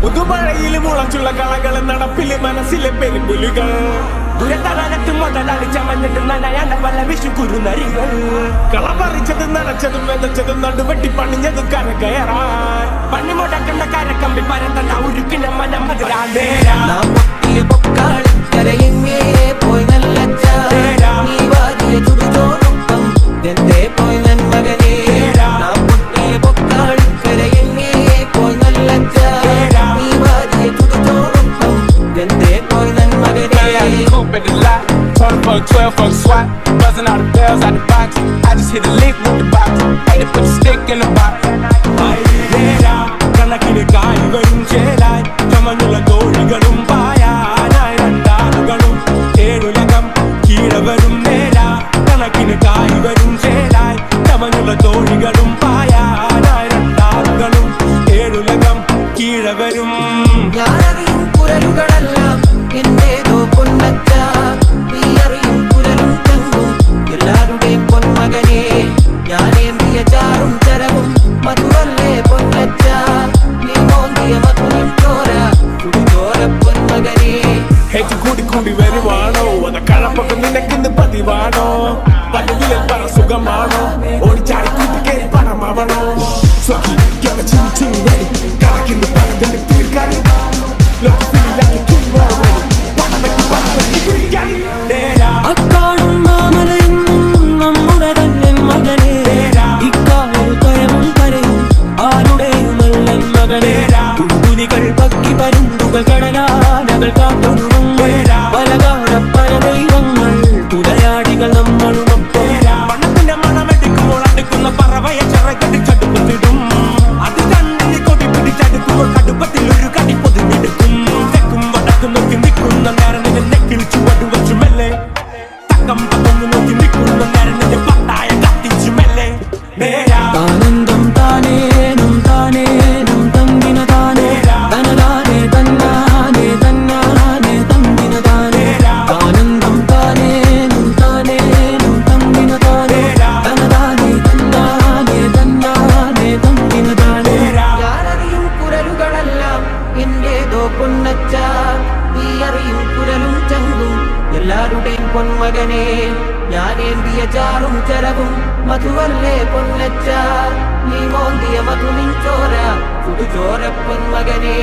പുതുമഴയിൽ മുളച്ചുള്ള കളകൾ നടപ്പില് മനസ്സിലെ പെരുമ്പുലുകൾ ദുരന്തകാലത്ത് മുതലാളി ചമഞ്ഞിട്ട് നനയാണ്ട പല വിഷു കുരുനരികൾ കളപറിച്ചതും നനച്ചതും വെതച്ചതും നടുവെട്ടി പണിഞ്ഞതും കരകയറാൻ പണി മുടക്കുന്ന കരക്കമ്പി പരത്തണ്ട ഉരുക്കിന മനം അതിരാണ്ടേരാ Fuck 12, fuck SWAT, buzzing all the bells out the box. I just hit a lick with the box, had to put the stick in the box. കണക്കിന് കായുകളും ചേരാൻ ചമഞ്ഞുള്ള തോഴികളും പായാനായി രണ്ടാളുകളും ഏഴുലകം കീഴവരും നേരാ കണക്കിന് കായുകളും ചേരാൻ ചമഞ്ഞുള്ള തോഴികളും പായാനായി രണ്ടാളുകളും ഏഴുലകം കീഴവരും ഞാനറിയും കുരലുകളെല്ലാം എന്നേതോ പൊന്നച്ച നീ അറിയും കുരലും ചങ്കും എല്ലാവരുടെയും പൊന്മകനെ ഞാനേന്തിയ ചാറും ചരവും മധുവല്ലേ പൊന്നച്ച നീ മോന്തിയ മധുരം ചോര ചുടുചോര പൊന്മകനെ കൂടി കൂടി വരുവാണോ അത കഴപ്പൊക്കെ നിനക്കിന്ന് പതിവാണോ പള്ളിയിൽ പറ സുഖമാണോ ഓടിച്ചാടി കൂട്ടി കയറി പണമാവണോ കണക്കിന്ന് പറഞ്ഞ തീർക്കാനും അക്കാടും മാമലയും നമ്മുടെ തന്നെ മകനെ ഇക്കാലും കയവും കരയും ആരുടെയുമല്ല മകനെ തുണികൾ പക്കി പരുന്തുകൾ കടലാനകൾ കാട്ടൊന്നും പലകാല പല ദൈവങ്ങൾ തുലയാടികൾ നമ്മളുമൊപ്പം മണത്തിന്റെ മണമെടുക്കുമ്പോൾ അടുക്കുന്ന പറവയ ചിറകടിച്ചടുപ്പത്തിടും അത് കണ്ണിന് കൊടി പിടിച്ചടുക്കുമ്പോൾ കടുപ്പത്തിൽ ഒരു കടി പൊതിഞ്ഞെടുക്കും തെക്കും വടക്കും നോക്കി നിൽക്കുന്ന നേരനെ നെക്കിൽ ചുവട് വച്ചു മെല്ലെ തക്കം പകന്നു നോക്കി നിൽക്കുന്ന നേരനെ പട്ടായ കത്തിച്ചു മെല്ലെ ആനന്ദം താനേനും താനേനും തന്തിന താനേ തനതാനേ തന്നാനേ തന്നാനേ തന്തിന താനേ ആനന്ദം താനേനും താനേനും തന്തിന താനേ തനതാനേ തന്നാനേ തന്നാനേ തന്തിന താനേ ഞാനറിയും കുരലുകളെല്ലാം എന്നേതോ പൊന്നച്ച നീ അറിയും കുരലും ചങ്കും എല്ലാവരുടെയും പൊന്മകനെ ഞാനേന്തിയ ചാറും ചരവും മധുവല്ലേ പൊന്നച്ച നീ മോന്തിയ മധുനിൻ ചോര ചുടുചോര പൊന്മകനെ